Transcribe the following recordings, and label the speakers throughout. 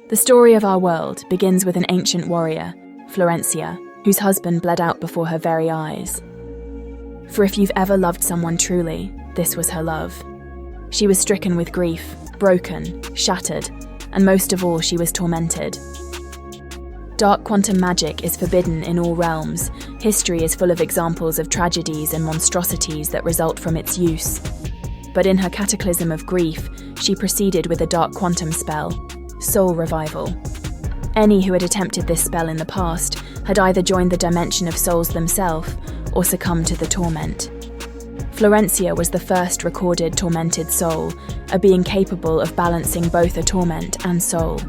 Speaker 1: The story of our world begins with an ancient warrior, Florencia, whose husband bled out before her very eyes. For if you've ever loved someone truly, this was her love. She was stricken with grief, broken, shattered, and most of all, she was tormented. Dark quantum magic is forbidden in all realms. History is full of examples of tragedies and monstrosities that result from its use. But in her cataclysm of grief, she proceeded with a dark quantum spell, Soul Revival. Any who had attempted this spell in the past had either joined the dimension of souls themselves or succumbed to the torment. Florencia was the first recorded tormented soul, a being capable of balancing both a torment and soul.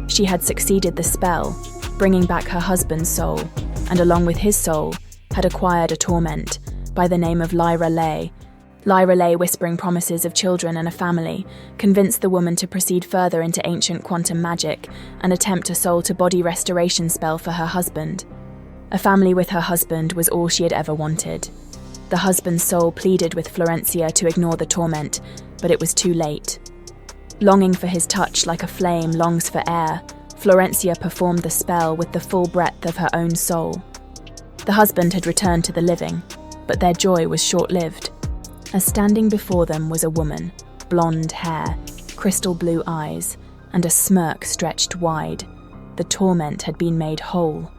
Speaker 1: She had succeeded the spell, bringing back her husband's soul, and along with his soul, had acquired a torment by the name of Lyra Lay. Lyra Lay, whispering promises of children and a family, convinced the woman to proceed further into ancient quantum magic and attempt a soul-to-body restoration spell for her husband. A family with her husband was all she had ever wanted. The husband's soul pleaded with Florencia to ignore the torment, but it was too late. Longing for his touch like a flame longs for air, Florencia performed the spell with the full breadth of her own soul. The husband had returned to the living, but their joy was short-lived, as standing before them was a woman, blonde hair, crystal blue eyes, and a smirk stretched wide. The torment had been made whole.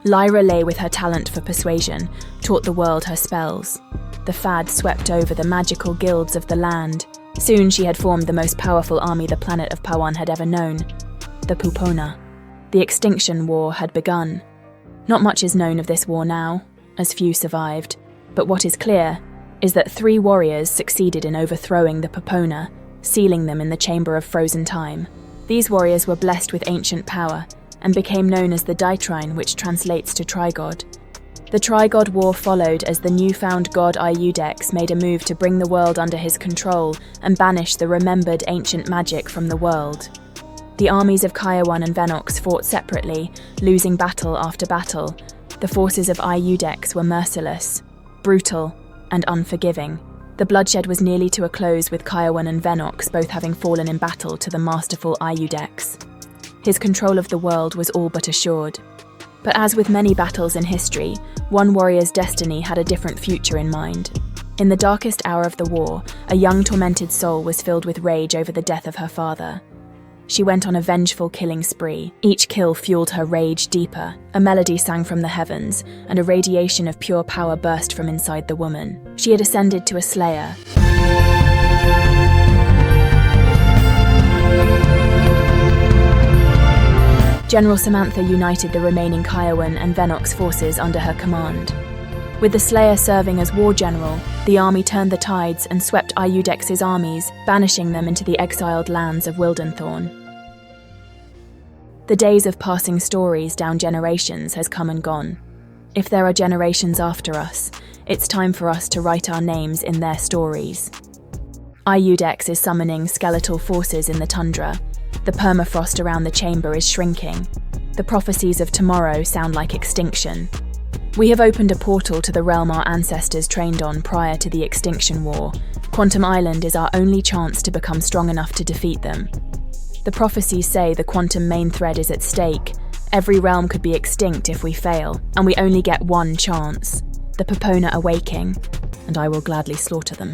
Speaker 1: Lyra Lay, with her talent for persuasion, taught the world her spells. The fad swept over the magical guilds of the land. Soon she had formed the most powerful army the planet of Pawan had ever known, the Pupona. The Extinction War had begun. Not much is known of this war now, as few survived, but what is clear is that 3 warriors succeeded in overthrowing the Pupona, sealing them in the Chamber of Frozen Time. These warriors were blessed with ancient power and became known as the Ditrine, which translates to Trigod. The Trigod War followed as the newfound god Iudex made a move to bring the world under his control and banish the remembered ancient magic from the world. The armies of Kiowan and Venox fought separately, losing battle after battle. The forces of Iudex were merciless, brutal, and unforgiving. The bloodshed was nearly to a close, with Kiowan and Venox both having fallen in battle to the masterful Iudex. His control of the world was all but assured. But as with many battles in history, one warrior's destiny had a different future in mind. In the darkest hour of the war, a young tormented soul was filled with rage over the death of her father. She went on a vengeful killing spree. Each kill fueled her rage deeper. A melody sang from the heavens, and a radiation of pure power burst from inside the woman. She had ascended to a slayer. General Samantha united the remaining Kiowan and Venox forces under her command. With the Slayer serving as war general, the army turned the tides and swept Iudex's armies, banishing them into the exiled lands of Wildenthorn. The days of passing stories down generations has come and gone. If there are generations after us, it's time for us to write our names in their stories. Iudex is summoning skeletal forces in the tundra. The permafrost around the chamber is shrinking. The prophecies of tomorrow sound like extinction. We have opened a portal to the realm our ancestors trained on prior to the Extinction War. Quantum Island is our only chance to become strong enough to defeat them. The prophecies say the quantum main thread is at stake. Every realm could be extinct if we fail, and we only get one chance. The Pupona are waking, and I will gladly slaughter them.